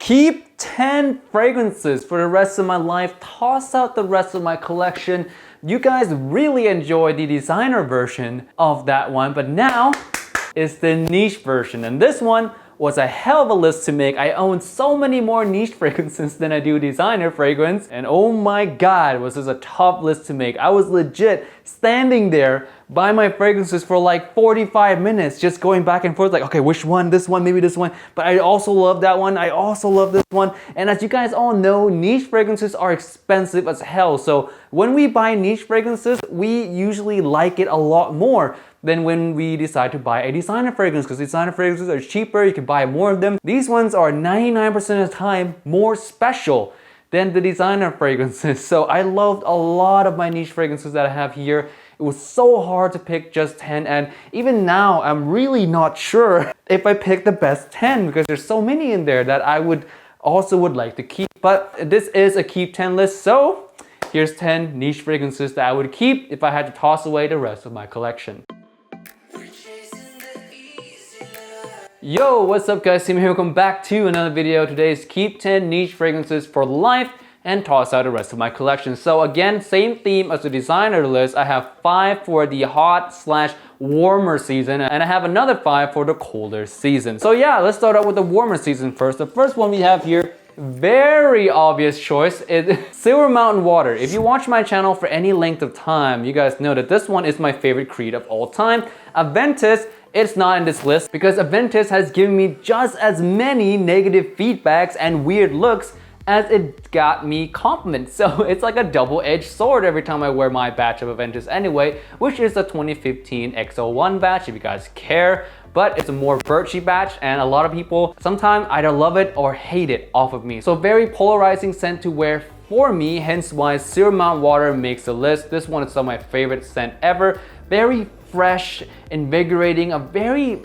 Keep 10 fragrances for the rest of my life. Toss out the rest of my collection. You guys really enjoyed the designer version of that one, but now it's the niche version. And this one was a hell of a list to make. I own so many more niche fragrances than I do designer fragrance. And oh my God, was this a tough list to make. I was legit standing there by my fragrances for like 45 minutes, just going back and forth like, okay, which one, this one, maybe this one. But I also love that one. I also love this one. And as you guys all know, niche fragrances are expensive as hell. So when we buy niche fragrances, we usually like it a lot more than when we decide to buy a designer fragrance, because designer fragrances are cheaper, you can buy more of them. These ones are 99% of the time more special than the designer fragrances. So I loved a lot of my niche fragrances that I have here. It was so hard to pick just 10, and even now I'm really not sure if I picked the best 10 because there's so many in there that I would like to keep. But this is a keep 10 list, so here's 10 niche fragrances that I would keep if I had to toss away the rest of my collection. Yo, what's up guys, Tim here, welcome back to another video. Today's keep 10 niche fragrances for life and toss out the rest of my collection. So again, same theme as the designer list. I have 5 for the hot/warmer season, and I have another 5 for the colder season. So yeah, let's start out with the warmer season first. The first one we have here, very obvious choice, is Silver Mountain Water. If you watch my channel for any length of time, you guys know that this one is my favorite creed of all time. Aventus, it's not in this list because Aventus has given me just as many negative feedbacks and weird looks as it got me compliments. So it's like a double-edged sword every time I wear my batch of Aventus anyway, which is the 2015 X01 batch if you guys care. But it's a more birchy batch, and a lot of people sometimes either love it or hate it off of me. So very polarizing scent to wear for me, hence why Silver Mountain Water makes the list. This one is some of my favorite scent ever. Very fresh, invigorating, a very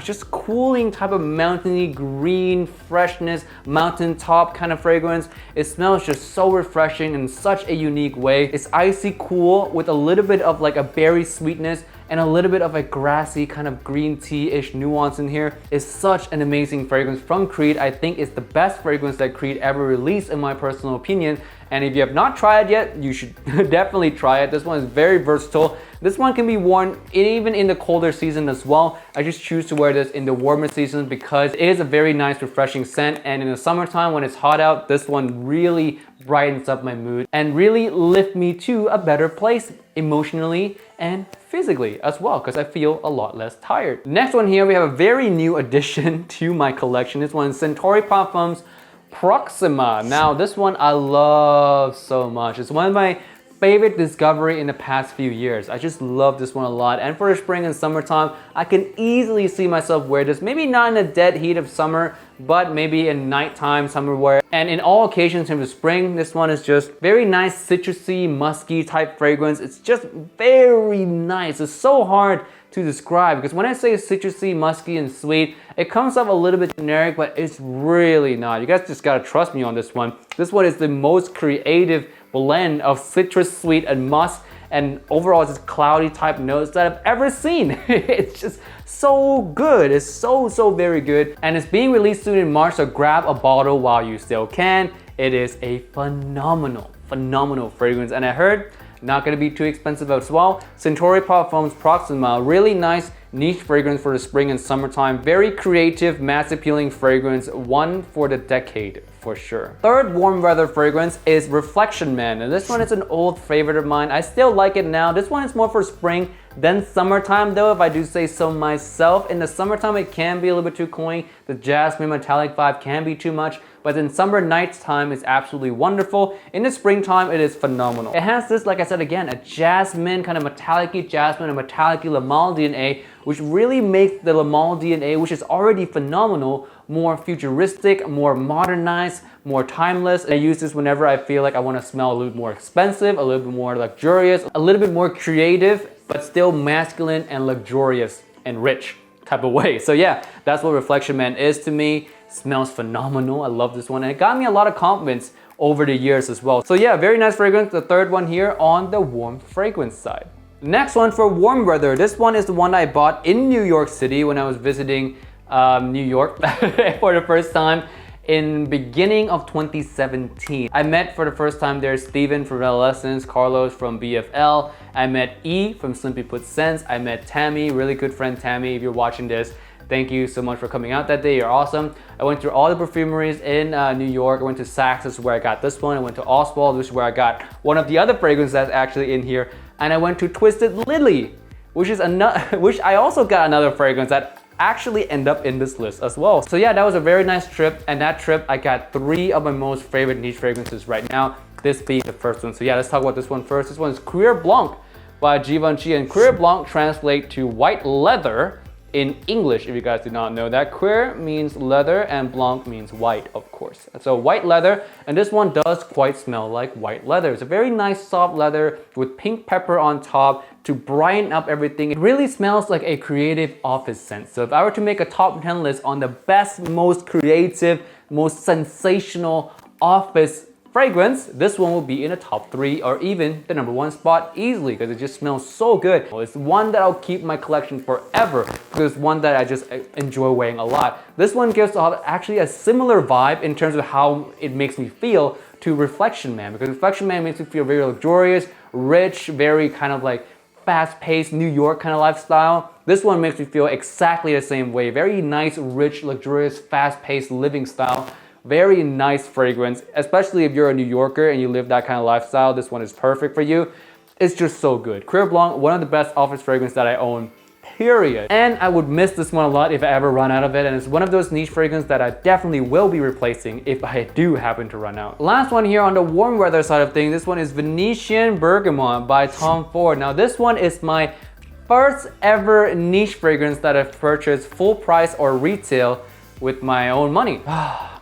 just cooling type of mountainy green freshness, mountaintop kind of fragrance. It smells just so refreshing in such a unique way. It's icy cool with a little bit of like a berry sweetness and a little bit of a grassy kind of green tea-ish nuance in here. It's such an amazing fragrance from Creed. I think it's the best fragrance that Creed ever released in my personal opinion. And if you have not tried it yet, you should definitely try it. This one is very versatile. This one can be worn even in the colder season as well. I just choose to wear this in the warmer season because it is a very nice, refreshing scent. And in the summertime when it's hot out, this one really brightens up my mood and really lifts me to a better place emotionally and physically as well, because I feel a lot less tired. Next one here, we have a very new addition to my collection. This one is Santori Parfums Proxima. Now this one I love so much. It's one of my favorite discovery in the past few years. I just love this one a lot, and for the spring and summertime I can easily see myself wear this. Maybe not in the dead heat of summer, but maybe in nighttime summer wear. And in all occasions in the spring, this one is just very nice citrusy, musky type fragrance. It's just very nice. It's so hard to describe because when I say citrusy, musky, and sweet, it comes off a little bit generic, but it's really not. You guys just gotta trust me on this one. This one is the most creative blend of citrus, sweet, and musk, and overall it's just cloudy type notes that I've ever seen. It's just so good. It's so very good, and it's being released soon in March, so grab a bottle while you still can. It is a phenomenal fragrance, and I heard not gonna be too expensive as well. Santori Parfums Proxima, really nice niche fragrance for the spring and summertime. Very creative, mass appealing fragrance, one for the decade for sure. Third warm weather fragrance is Reflection Man, and this one is an old favorite of mine. I still like it now. This one is more for spring than summertime though, if I do say so myself. In the summertime it can be a little bit too cloying. The jasmine metallic vibe can be too much, but in summer nighttime it's absolutely wonderful. In the springtime it is phenomenal. It has this, like I said again, a jasmine, kind of metallic-y jasmine, a metallic-y Le Male DNA, which really makes the Le Male DNA, which is already phenomenal, more futuristic, more modernized, more timeless. And I use this whenever I feel like I want to smell a little bit more expensive, a little bit more luxurious, a little bit more creative, but still masculine and luxurious and rich type of way. So yeah, that's what Reflection Man is to me. Smells phenomenal. I love this one, and it got me a lot of compliments over the years as well. So yeah, very nice fragrance. The third one here on the warm fragrance side. Next one for warm weather. This one is the one I bought in New York City when I was visiting New York for the first time in beginning of 2017. I met for the first time there Steven from Adolescence, Carlos from BFL. I met E from Simply Put Sense. I met Tammy, really good friend Tammy. If you're watching this, thank you so much for coming out that day. You're awesome. I went through all the perfumeries in New York. I went to Saks, this is where I got this one. I went to Oswald, this is where I got one of the other fragrances that's actually in here. And I went to Twisted Lily, which I also got another fragrance that actually end up in this list as well. So yeah, that was a very nice trip, and that trip I got 3 of my most favorite niche fragrances right now, this being the first one. So yeah, let's talk about this one first. This one is Cuir Blanc by Givenchy, and Cuir Blanc translates to white leather in English, if you guys did not know that. Cuir means leather and Blanc means white, of course. So white leather, and this one does quite smell like white leather. It's a very nice soft leather with pink pepper on top to brighten up everything. It really smells like a creative office scent. So if I were to make a top 10 list on the best, most creative, most sensational office fragrance, this one will be in the top 3 or even the #1 spot easily, because it just smells so good. It's one that I'll keep in my collection forever because it's one that I just enjoy wearing a lot. This one gives off actually a similar vibe in terms of how it makes me feel to Reflection Man, because Reflection Man makes me feel very luxurious, rich, very kind of like fast-paced New York kind of lifestyle. This one makes me feel exactly the same way. Very nice, rich, luxurious, fast-paced living style. Very nice fragrance, especially if you're a New Yorker and you live that kind of lifestyle. This one is perfect for you. It's just so good. Cuir Blanc, one of the best office fragrances that I own, period. And I would miss this one a lot if I ever run out of it. And it's one of those niche fragrances that I definitely will be replacing if I do happen to run out. Last one here on the warm weather side of things, this one is Venetian Bergamot by Tom Ford. Now this one is my first ever niche fragrance that I've purchased full price or retail with my own money.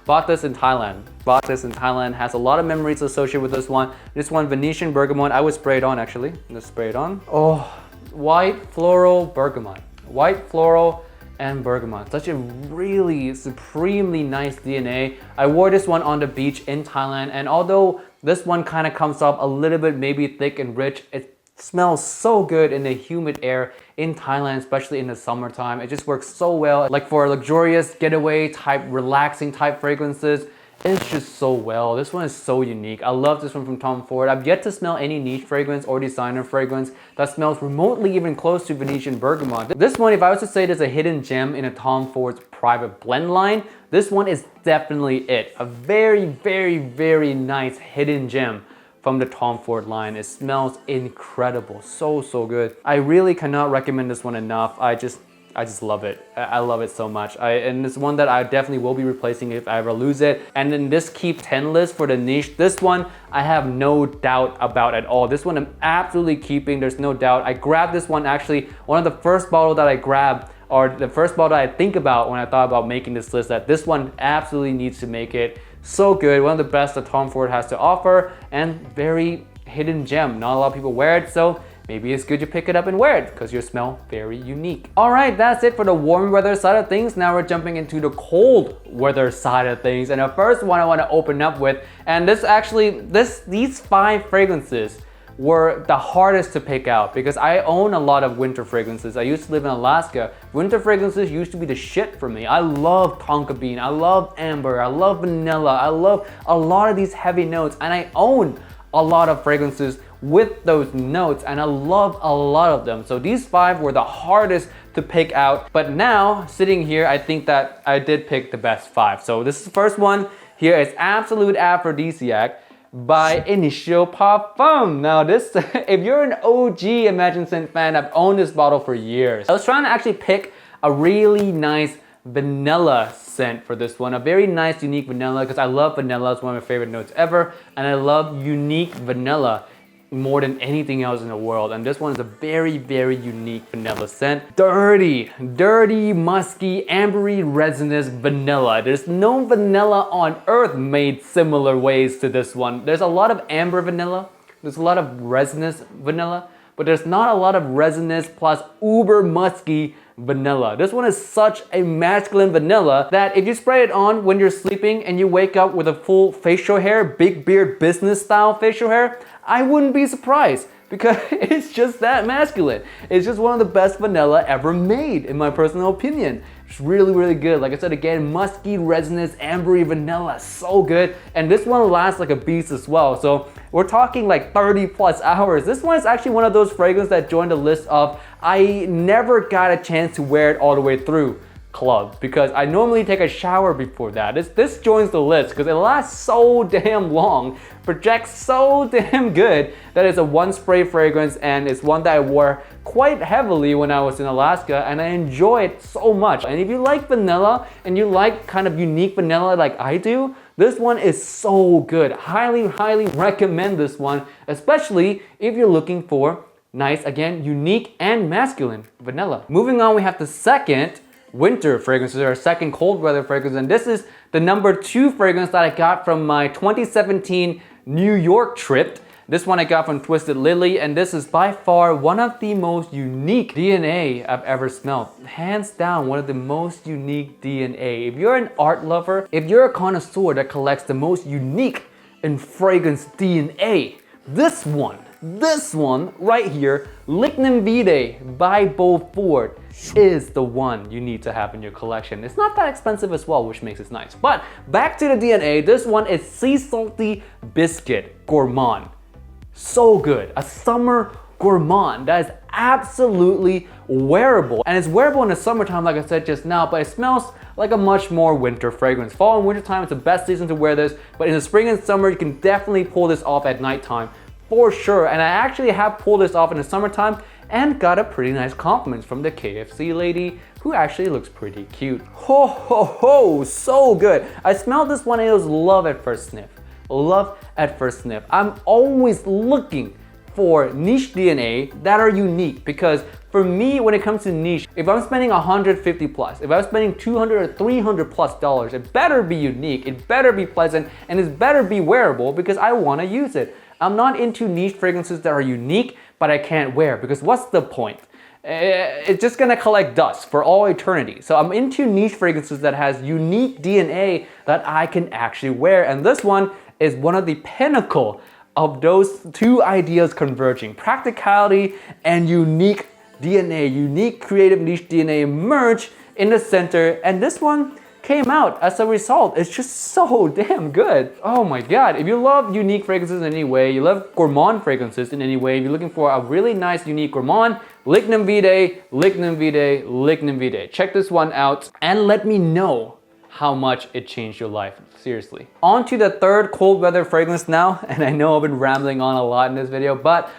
Bought this in Thailand. Has a lot of memories associated with this one. This one, Venetian Bergamot, I would spray it on actually. Let's spray it on. Oh, white floral bergamot. White floral and bergamot. Such a really supremely nice DNA. I wore this one on the beach in Thailand, and although this one kind of comes off a little bit maybe thick and rich, it smells so good in the humid air in Thailand, especially in the summertime. It just works so well. Like for luxurious getaway type, relaxing type fragrances, it's just so well. This one is so unique. I love this one from Tom Ford. I've yet to smell any niche fragrance or designer fragrance that smells remotely even close to Venetian Bergamot. This one, if I was to say there's a hidden gem in a Tom Ford's private blend line, this one is definitely it. A very, very, very nice hidden gem from the Tom Ford line. It smells incredible, so good. I really cannot recommend this one enough. I just love it. I love it so much. And it's one that I definitely will be replacing if I ever lose it. And in this keep 10 list for the niche, this one I have no doubt about at all. This one I'm absolutely keeping, there's no doubt. I grabbed this one actually, one of the first bottle that I grabbed, or the first bottle I think about when I thought about making this list, that this one absolutely needs to make it. So good, one of the best that Tom Ford has to offer, and very hidden gem. Not a lot of people wear it, so maybe it's good to pick it up and wear it because you smell very unique. All right, that's it for the warm weather side of things. Now we're jumping into the cold weather side of things. And the first one I want to open up with, and these 5 fragrances were the hardest to pick out because I own a lot of winter fragrances. I used to live in Alaska. Winter fragrances used to be the shit for me. I love tonka bean, I love amber, I love vanilla, I love a lot of these heavy notes, and I own a lot of fragrances with those notes, and I love a lot of them. So these 5 were the hardest to pick out, but now sitting here, I think that I did pick the best 5. So this is the first one. Here is Absolute Aphrodisiac by Initial Parfum. Now this, if you're an OG Imagine Scent fan, I've owned this bottle for years. I was trying to actually pick a really nice vanilla scent for this one. A very nice, unique vanilla, because I love vanilla. It's one of my favorite notes ever. And I love unique vanilla more than anything else in the world. And this one is a very, very unique vanilla scent. Dirty, musky, ambery, resinous vanilla. There's no vanilla on earth made similar ways to this one. There's a lot of amber vanilla. There's a lot of resinous vanilla, but there's not a lot of resinous plus uber musky vanilla. This one is such a masculine vanilla that if you spray it on when you're sleeping and you wake up with a full facial hair, big beard business style facial hair, I wouldn't be surprised because it's just that masculine. It's just one of the best vanilla ever made, in my personal opinion. It's really, really good. Like I said again, musky, resinous, ambery, vanilla, so good. And this one lasts like a beast as well. So we're talking like 30 plus hours. This one is actually one of those fragrances that joined the list of I never got a chance to wear it all the way through club, because I normally take a shower before that. This joins the list because it lasts so damn long, projects so damn good, that it's a one spray fragrance, and it's one that I wore quite heavily when I was in Alaska, and I enjoy it so much. And if you like vanilla and you like kind of unique vanilla like I do, this one is so good. Highly, highly recommend this one, especially if you're looking for nice, again, unique and masculine vanilla. Moving on, we have the second winter fragrances, or second cold weather fragrance, and this is the number 2 fragrance that I got from my 2017 New York trip. This one I got from Twisted Lily, and this is by far one of the most unique DNA I've ever smelled. Hands down, one of the most unique DNA. If you're an art lover, if you're a connoisseur that collects the most unique in fragrance DNA, this one right here, Lignum Vitae by Beaufort, is the one you need to have in your collection. It's not that expensive as well, which makes it nice. But back to the DNA, this one is Sea Salty Biscuit Gourmand. So good, a summer gourmand that is absolutely wearable. And it's wearable in the summertime, like I said just now, but it smells like a much more winter fragrance. Fall and winter time is the best season to wear this, but in the spring and summer, you can definitely pull this off at nighttime for sure. And I actually have pulled this off in the summertime and got a pretty nice compliment from the KFC lady, who actually looks pretty cute. Ho ho ho, so good. I smelled this one and it was love at first sniff. Love at first sniff. I'm always looking for niche DNA that are unique, because for me, when it comes to niche, if I'm spending 150 plus, if I'm spending 200 or 300 plus dollars, it better be unique, it better be pleasant, and it better be wearable, because I want to use it. I'm not into niche fragrances that are unique, but I can't wear, because what's the point? It's just gonna collect dust for all eternity. So I'm into niche fragrances that has unique DNA that I can actually wear, and this one is one of the pinnacle of those two ideas converging. Practicality and unique DNA, unique creative niche DNA merge in the center, and this one came out as a result. It's just so damn good. Oh my god, if you love unique fragrances in any way, you love gourmand fragrances in any way, if you're looking for a really nice unique gourmand, Lignum Vitae, Lignum Vitae, Lignum Vitae. Check this one out and let me know how much it changed your life. Seriously. On to the third cold weather fragrance now, and I know I've been rambling on a lot in this video, but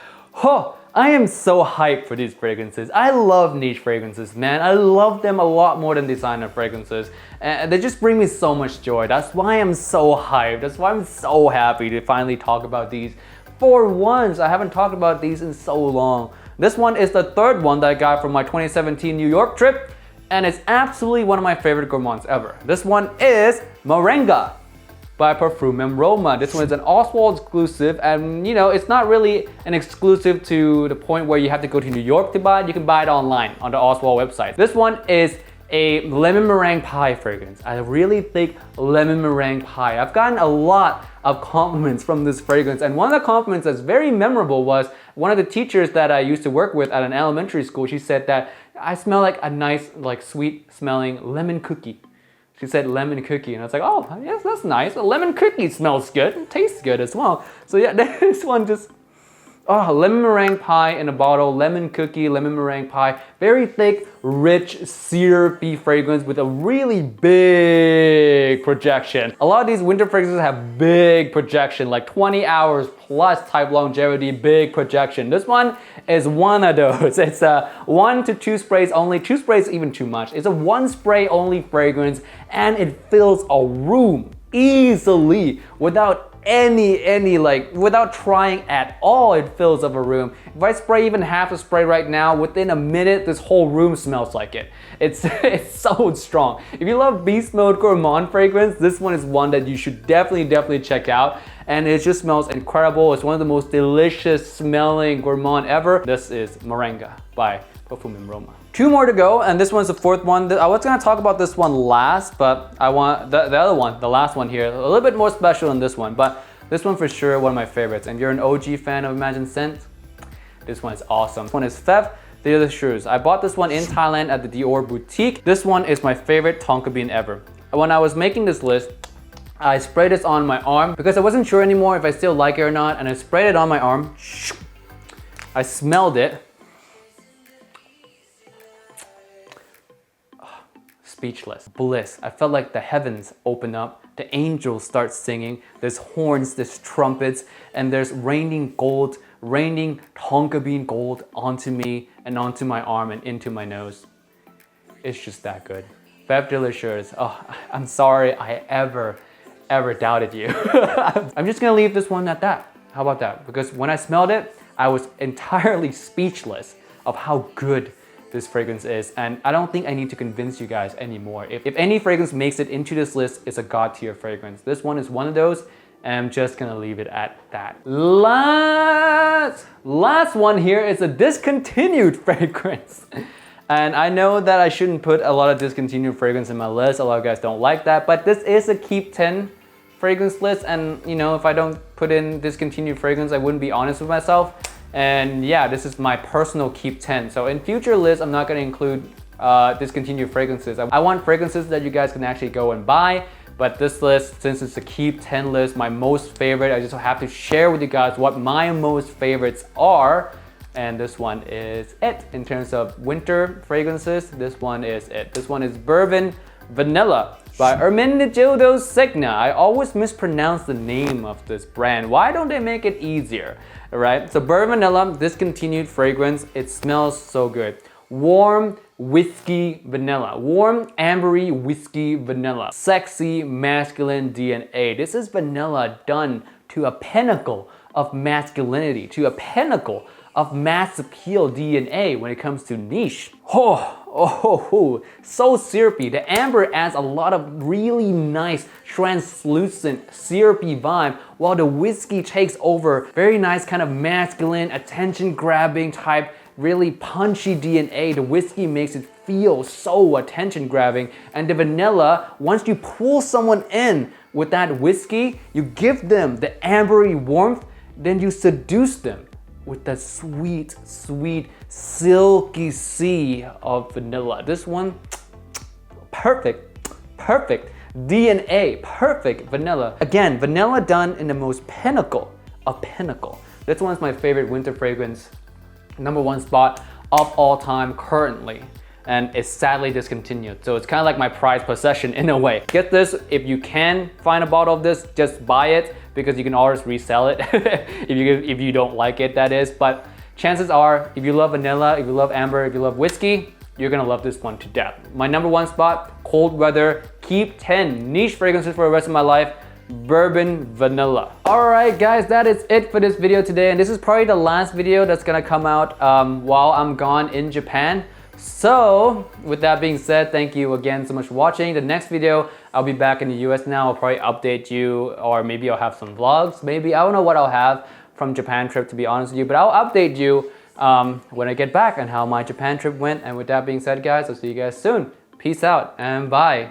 I am so hyped for these fragrances. I love niche fragrances, man. I love them a lot more than designer fragrances. And they just bring me so much joy. That's why I'm so hyped. That's why I'm so happy to finally talk about these. For once, I haven't talked about these in so long. This one is the third one that I got from my 2017 New York trip, and it's absolutely one of my favorite gourmands ever. This one is Meringa by Perfumes and Roma. This one is an Oswald exclusive, and you know, it's not really an exclusive to the point where you have to go to New York to buy it. You can buy it online on the Oswald website. This one is a lemon meringue pie fragrance. I really think lemon meringue pie. I've gotten a lot of compliments from this fragrance, and one of the compliments that's very memorable was one of the teachers that I used to work with at an elementary school. She said that I smell like a nice, like sweet smelling lemon cookie. She said lemon cookie, and I was like, oh, yes, that's nice. A lemon cookie smells good and tastes good as well. So yeah, this one just, lemon meringue pie in a bottle, lemon cookie, lemon meringue pie. Very thick, rich, syrupy fragrance with a really big projection. A lot of these winter fragrances have big projection, like 20 hours plus type longevity, big projection. This one is one of those. It's a 1 to 2 sprays only. 2 sprays even too much. It's a 1 spray only fragrance, and it fills a room easily without without trying at all. It fills up a room. If I spray even half a spray right now, within a minute this whole room smells like it. It's so strong. If you love beast mode gourmand fragrance, this one is one that you should definitely check out, and it just smells incredible. It's one of the most delicious smelling gourmand ever. This is Meringa by Perfumes and Roma. 2 more to go, and this one's the 4th one. I was gonna talk about this one last, but I want the other one, the last one here, a little bit more special than this one, but this one for sure one of my favorites. And you're an OG fan of Imagine Scent, this one is awesome. This one is Fève They're the shoes. I bought this one in Thailand at the Dior boutique. This one is my favorite tonka bean ever. When I was making this list, I sprayed this on my arm because I wasn't sure anymore if I still like it or not, and I sprayed it on my arm. I smelled it. Speechless. Bliss. I felt like the heavens open up, the angels start singing, there's horns, there's trumpets, and there's raining tonka bean gold onto me and onto my arm and into my nose. It's just that good. Fab Delicious. Oh, I'm sorry I ever doubted you. I'm just gonna leave this one at that. How about that? Because when I smelled it, I was entirely speechless of how good this fragrance is, and I don't think I need to convince you guys anymore. If any fragrance makes it into this list, it's a god tier fragrance. This one is one of those, and I'm just gonna leave it at that. Last one here is a discontinued fragrance. And I know that I shouldn't put a lot of discontinued fragrance in my list. A lot of guys don't like that, but this is a keep 10 fragrance list, and you know, if I don't put in discontinued fragrance, I wouldn't be honest with myself. And yeah, this is my personal keep 10. So in future lists, I'm not gonna include discontinued fragrances. I want fragrances that you guys can actually go and buy. But this list, since it's a keep 10 list, my most favorite, I just have to share with you guys what my most favorites are. And this one is it. In terms of winter fragrances, this one is it. This one is Bourbon Vanilla by Ermenegildo Zegna. I always mispronounce the name of this brand. Why don't they make it easier? All right, so Bourbon Vanilla, discontinued fragrance. It smells so good. Warm whiskey vanilla. Warm ambery whiskey vanilla. Sexy masculine DNA. This is vanilla done to a pinnacle of masculinity, to a pinnacle of mass appeal DNA when it comes to niche. Oh, so syrupy. The amber adds a lot of really nice translucent syrupy vibe, while the whiskey takes over very nice kind of masculine, attention grabbing type, really punchy DNA. The whiskey makes it feel so attention grabbing, and the vanilla, once you pull someone in with that whiskey, you give them the ambery warmth, then you seduce them with that sweet, silky sea of vanilla. This one, perfect DNA, perfect vanilla. Again, vanilla done in the most pinnacle of pinnacle. This one's my favorite winter fragrance, #1 spot of all time currently. And it's sadly discontinued. So it's kind of like my prized possession in a way. Get this, if you can find a bottle of this, just buy it, because you can always resell it if you don't like it, that is. But chances are, if you love vanilla, if you love amber, if you love whiskey, you're gonna love this one to death. My #1 spot, cold weather, keep 10 niche fragrances for the rest of my life, Bourbon Vanilla. Alright guys, that is it for this video today, and this is probably the last video that's gonna come out while I'm gone in Japan. So with that being said, thank you again so much for watching. The next video, I'll be back in the US now. I'll probably update you, or maybe I'll have some vlogs. Maybe, I don't know what I'll have from Japan trip, to be honest with you, but I'll update you when I get back on how my Japan trip went. And with that being said guys, I'll see you guys soon. Peace out and bye.